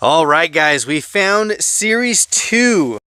All right, guys, we found Series 2.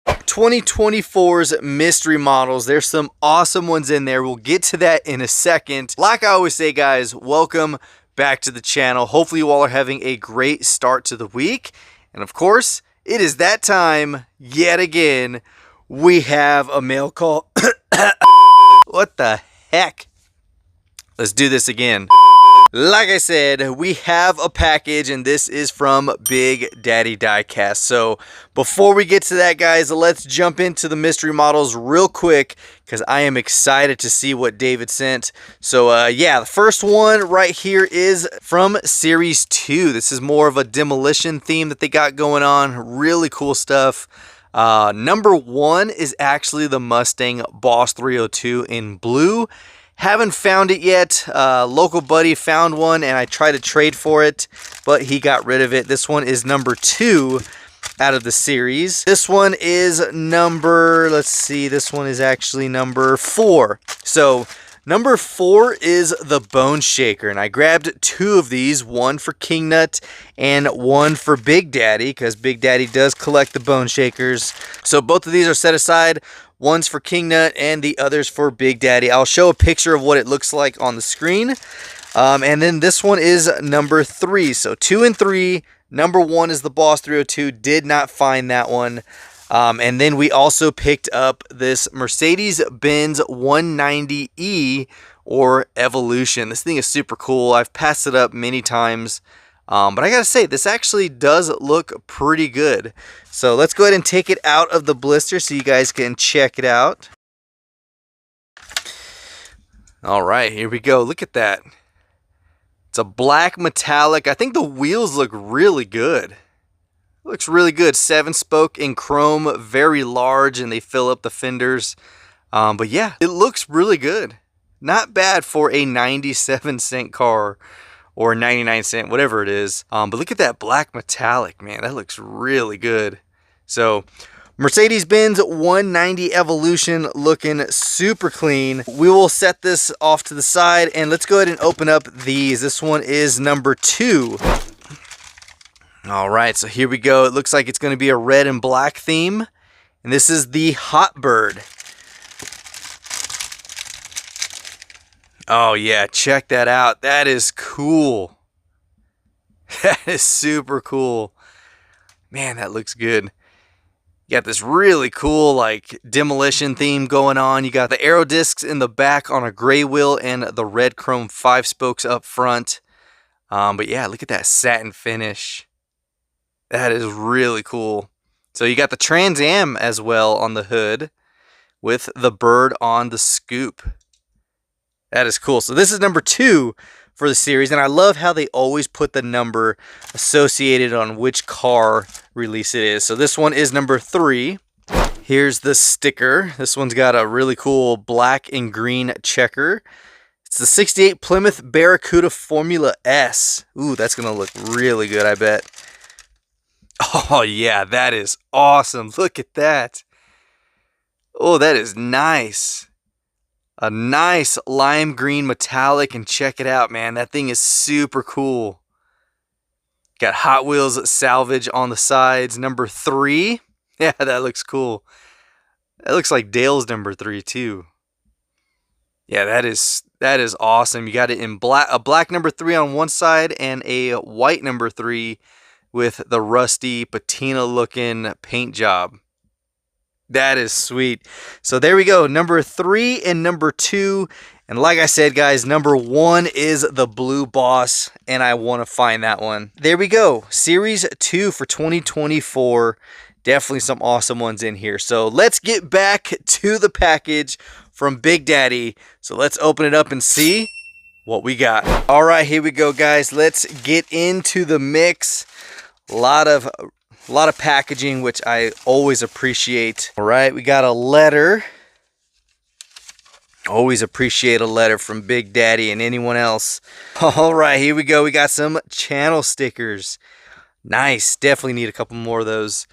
(2024's) mystery models. There's some awesome ones in there. We'll get to that in a second. Like I always say, guys, welcome back to the channel. Hopefully you all are having a great start to the week. And of course, it is that time yet again. We have a mail call. What the heck? Let's do this again. Like I said, we have a package, and this is from Big Daddy Diecast. So before we get to that, guys, let's jump into the mystery models real quick because I am excited to see what David sent. So yeah, the first one right here is from Series 2. This is more of a demolition theme that they got going on. Really cool stuff. Number 1 is actually the Mustang Boss 302 in blue. Haven't found it yet. Local buddy found one and I tried to trade for it, but he got rid of it. This one is number 2 out of the series. This one is number, let's see, this one is actually number 4. So number 4 is the Bone Shaker, and I grabbed 2 of these, one for King Nut and one for Big Daddy, because Big Daddy does collect the Bone Shakers. So both of these are set aside. One's for King Nut and the other's for Big Daddy. I'll show a picture of what it looks like on the screen. And then this one is number 3. So 2 and 3. Number 1 is the Boss 302. Did not find that one. And then we also picked up this Mercedes-Benz 190E or Evolution. This thing is super cool. I've passed it up many times. But I gotta say, this actually does look pretty good. So let's go ahead and take it out of the blister so you guys can check it out. All right, here we go. Look at that. It's a black metallic. I think the wheels look really good. Looks really good. 7-spoke in chrome, very large, and they fill up the fenders. But yeah, it looks really good. Not bad for a 97-cent car. Or 99 cent, whatever it is. But look at that black metallic, man. That looks really good. So, Mercedes-Benz 190 Evolution looking super clean. We will set this off to the side, and let's go ahead and open up these. This one is number 2. All right, so here we go. It looks like it's going to be a red and black theme. And this is the Hot Bird. Oh yeah, check that out. That is cool. That is super cool. Man, that looks good. You got this really cool like demolition theme going on. You got the aero discs in the back on a gray wheel and the red chrome 5 spokes up front. But yeah, look at that satin finish. That is really cool. So you got the Trans Am as well on the hood with the bird on the scoop. That is cool. So this is number 2 for the series, and I love how they always put the number associated on which car release it is. So this one is number 3. Here's the sticker. This one's got a really cool black and green checker. It's the 68 Plymouth Barracuda Formula S. Ooh, that's going to look really good, I bet. Oh yeah, that is awesome. Look at that. Oh, that is nice. A nice lime green metallic, and check it out, man. That thing is super cool. Got Hot Wheels salvage on the sides. Number 3. Yeah, that looks cool. That looks like Dale's number 3 too. Yeah, that is awesome. You got it in black, a black number 3 on one side and a white number 3 with the rusty patina looking paint job. That is sweet. So there we go. Number 3 and number 2. And like I said, guys, number 1 is the Blue Boss, and I want to find that one. There we go. Series 2 for 2024. Definitely some awesome ones in here. So let's get back to the package from Big Daddy. So let's open it up and see what we got. All right, here we go, guys. Let's get into the mix. A lot of packaging, which I always appreciate. All right, we got a letter. Always appreciate a letter from Big Daddy and anyone else. All right, here we go. We got some channel stickers. Nice. Definitely need a couple more of those.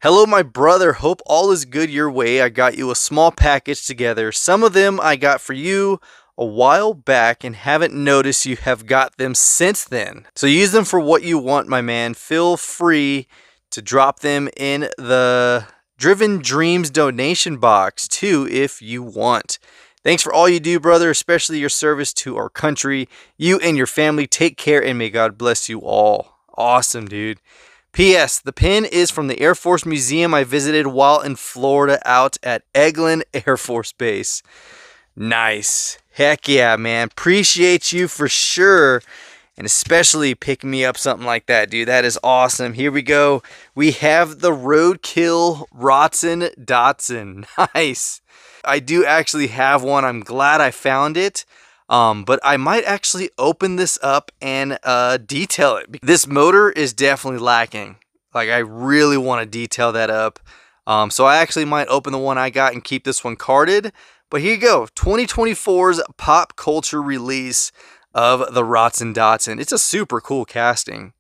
Hello, my brother. Hope all is good your way. I got you a small package together. Some of them I got for you a while back and haven't noticed you have got them since then. So use them for what you want, my man. Feel free to drop them in the Driven Dreams donation box too if you want. Thanks for all you do, brother, especially your service to our country. You and your family take care and may God bless you all. Awesome, dude. P.S. The pin is from the Air Force Museum I visited while in Florida out at Eglin Air Force Base. Nice. Heck yeah, man. Appreciate you for sure. And especially picking me up something like that, dude. That is awesome. Here we go. We have the Roadkill Rotson Dotson. Nice. I do actually have one. I'm glad I found it. But I might actually open this up and detail it. This motor is definitely lacking. Like, I really want to detail that up. So I actually might open the one I got and keep this one carded. But here you go. 2024's pop culture release of the Rotson Dotson. It's a super cool casting.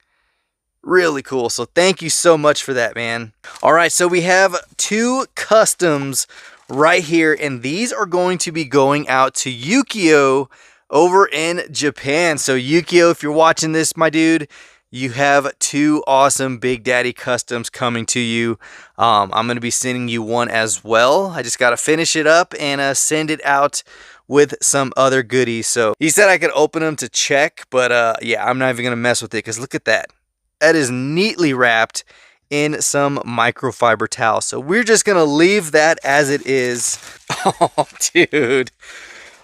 Really cool. So thank you so much for that, man. All right, so we have two customs right here, and these are going to be going out to Yukio over in Japan. So Yukio, if you're watching this, my dude, you have two awesome Big Daddy customs coming to you. I'm going to be sending you one as well. I just got to finish it up and send it out with some other goodies. So he said I could open them to check, but yeah, I'm not even going to mess with it because look at that. That is neatly wrapped in some microfiber towel. So we're just going to leave that as it is. Oh, dude.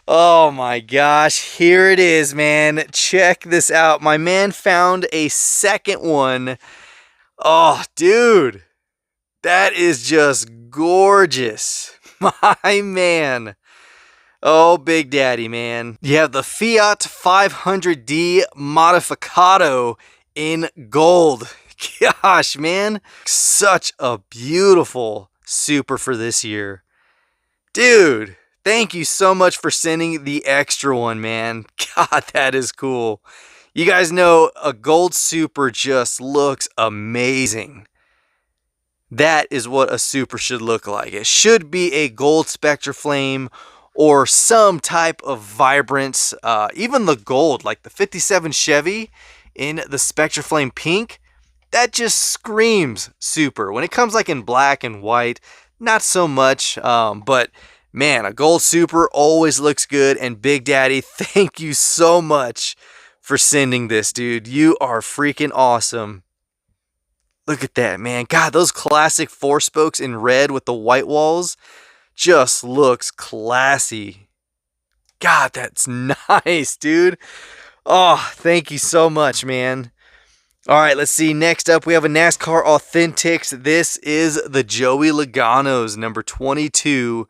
Oh my gosh. Here it is, man. Check this out. My man found a second one. Oh, dude. That is just gorgeous. My man. Oh, Big Daddy, man. You have the Fiat 500D Modificato in gold. Gosh, man. Such a beautiful super for this year. Dude, thank you so much for sending the extra one, man. God, that is cool. You guys know a gold super just looks amazing. That is what a super should look like. It should be a gold Spectre Flame or some type of vibrance. Even the gold, like the 57 Chevy in the Spectre Flame pink, that just screams super. When it comes like in black and white, not so much. But man, a gold super always looks good. And Big Daddy, thank you so much for sending this, dude. You are freaking awesome. Look at that, man. God, those classic four spokes in red with the white walls just looks classy. God, that's nice, dude. Oh, thank you so much, man. All right, let's see. Next up, we have a NASCAR Authentics. This is the Joey Logano's number 22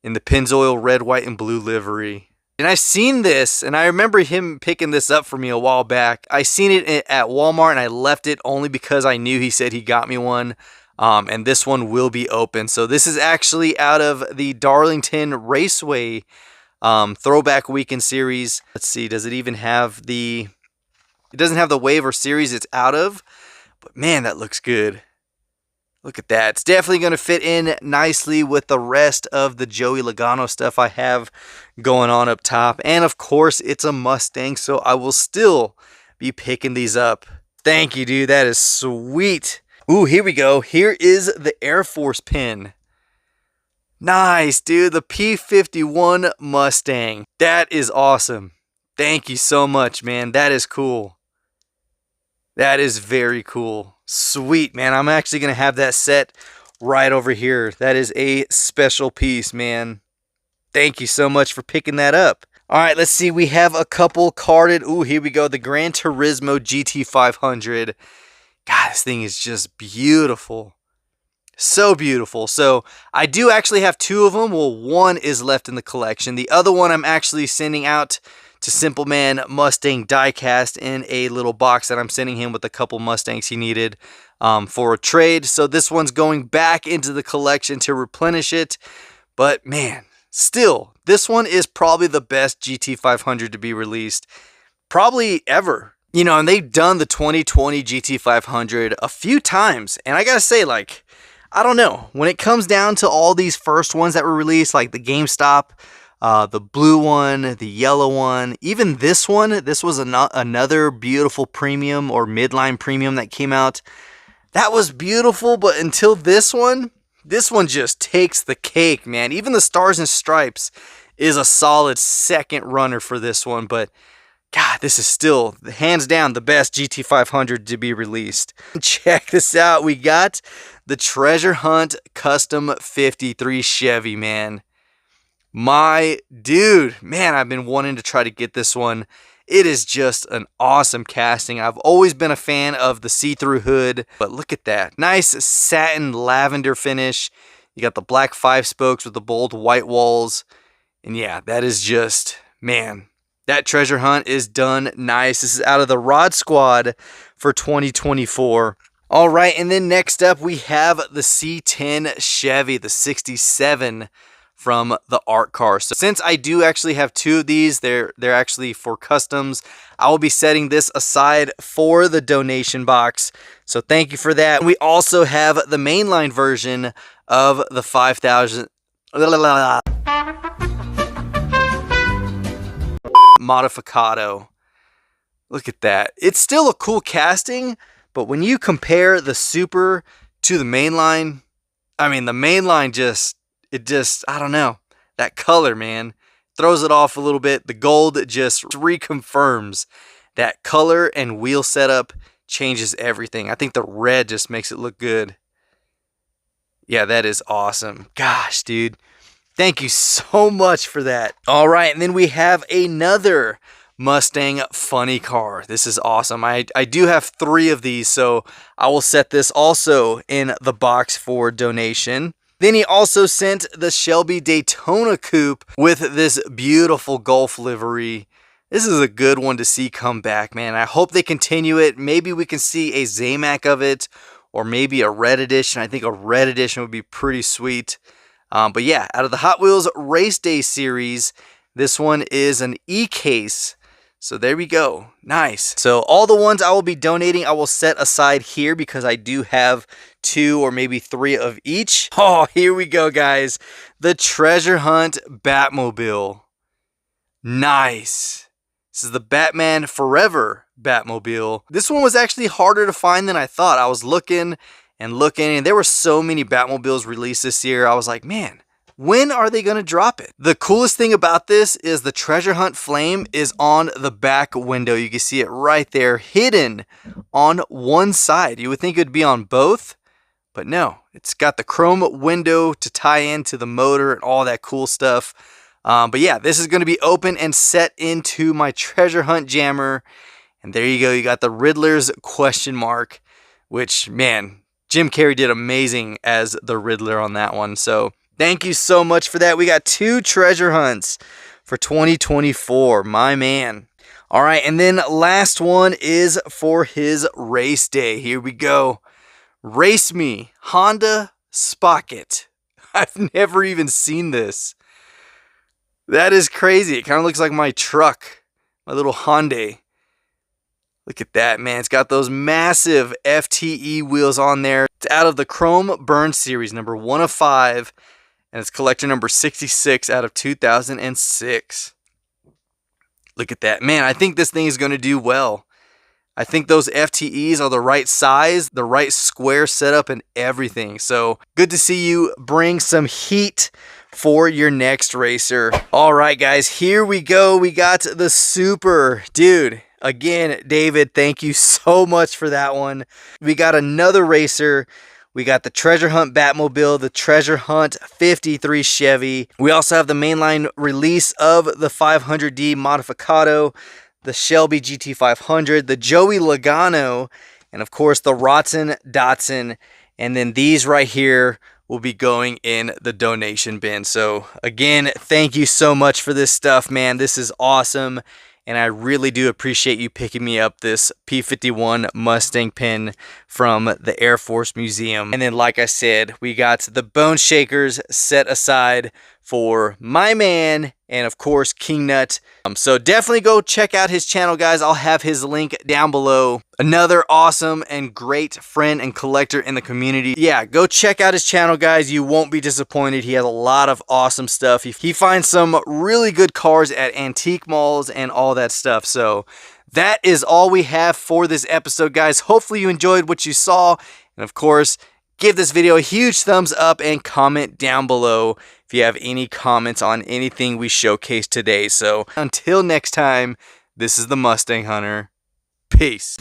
in the Pennzoil red, white, and blue livery. And I've seen this, and I remember him picking this up for me a while back. I seen it at Walmart, and I left it only because I knew he said he got me one. And this one will be open. So this is actually out of the Darlington Raceway Throwback Weekend Series. Let's see, does it even have the... It doesn't have the wave or series it's out of, but man, that looks good. Look at that. It's definitely going to fit in nicely with the rest of the Joey Logano stuff I have going on up top. And of course, it's a Mustang, so I will still be picking these up. Thank you, dude. That is sweet. Ooh, here we go. Here is the Air Force pin. Nice, dude. The P-51 Mustang. That is awesome. Thank you so much, man. That is cool. That is very cool. Sweet, man. I'm actually going to have that set right over here. That is a special piece, man. Thank you so much for picking that up. All right, let's see. We have a couple carded. Ooh, here we go. The Gran Turismo GT500. God, this thing is just beautiful. So beautiful. So I do actually have two of them. Well, one is left in the collection. The other one I'm actually sending out to Simple Man Mustang Diecast in a little box that I'm sending him with a couple Mustangs he needed for a trade. So this one's going back into the collection to replenish it. But man, still, this one is probably the best GT500 to be released probably ever. You know, and they've done the 2020 GT500 a few times. And I gotta say, like, I don't know. When it comes down to all these first ones that were released, like the GameStop, the blue one, the yellow one, even this one, this was another beautiful premium or midline premium that came out. That was beautiful, but until this one just takes the cake, man. Even the Stars and Stripes is a solid second runner for this one, but God, this is still hands down the best GT500 to be released. Check this out. We got the Treasure Hunt Custom 53 Chevy, man. My dude, man, I've been wanting to try to get this one. It is just an awesome casting. I've always been a fan of the see-through hood, but look at that. Nice satin lavender finish. You got the black 5 spokes with the bold white walls. And yeah, that is just, man, that Treasure Hunt is done nice. This is out of the Rod Squad for 2024. All right, and then next up we have the C10 Chevy, the 67 from the Art Car. So since I do actually have 2 of these, they're actually for customs. I will be setting this aside for the donation box. So thank you for that. We also have the mainline version of the 5000 Modificado. Look at that. It's still a cool casting, but when you compare the Super to the mainline, I mean, the mainline just, I don't know. That color, man, throws it off a little bit. The gold just reconfirms that color, and wheel setup changes everything. I think the red just makes it look good. Yeah, that is awesome. Gosh, dude. Thank you so much for that. All right, and then we have another Mustang funny car. This is awesome. I do have 3 of these, so I will set this also in the box for donation. Then he also sent the Shelby Daytona Coupe with this beautiful Gulf livery. This is a good one to see come back, man. I hope they continue it. Maybe we can see a Zamac of it, or maybe a red edition. I think a red edition would be pretty sweet. But yeah, out of the Hot Wheels Race Day series, this one is an E-Case. So there we go. Nice. So all the ones I will be donating, I will set aside here because I do have 2 or maybe 3 of each. Oh, here we go, guys. The Treasure Hunt Batmobile. Nice. This is the Batman Forever Batmobile. This one was actually harder to find than I thought. I was looking, and there were so many Batmobiles released this year. I was like, man, when are they going to drop it? The coolest thing about this is the Treasure Hunt flame is on the back window. You can see it right there, hidden on one side. You would think it would be on both, but no. It's got the chrome window to tie into the motor and all that cool stuff. But yeah, this is going to be open and set into my Treasure Hunt jammer. And there you go. You got the Riddler's question mark, which, man, Jim Carrey did amazing as the Riddler on that one. So thank you so much for that. We got 2 treasure hunts for 2024. My man. All right, and then last one is for his race day. Here we go. Race Me Honda Spocket. I've never even seen this. That is crazy. It kind of looks like my truck, my little Hyundai. Look at that, man. It's got those massive FTE wheels on there. It's out of the Chrome Burn series, number 1 of 5. And it's collector number 66 out of 2006. Look at that. Man, I think this thing is going to do well. I think those FTEs are the right size, the right square setup, and everything. So good to see you bring some heat for your next racer. All right, guys, here we go. We got the Super. Dude, again, David, thank you so much for that one. We got another racer. We got the Treasure Hunt Batmobile, the Treasure Hunt 53 Chevy. We also have the mainline release of the 500D Modificado, the Shelby GT500, the Joey Logano, and of course the Rotten Datsun. And then these right here will be going in the donation bin. So again, thank you so much for this stuff, man. This is awesome. And I really do appreciate you picking me up this P-51 Mustang pin from the Air Force Museum. And then, like I said, we got the Bone Shakers set aside for my man and of course King Nut. So definitely go check out his channel, guys. I'll have his link down below. Another awesome and great friend and collector in the community. Yeah, go check out his channel, guys. You won't be disappointed. He has a lot of awesome stuff. He finds some really good cars at antique malls and all that stuff. So that is all we have for this episode, guys. Hopefully you enjoyed what you saw. And of course, give this video a huge thumbs up and comment down below if you have any comments on anything we showcased today. So until next time, this is the Mustang Hunter. Peace.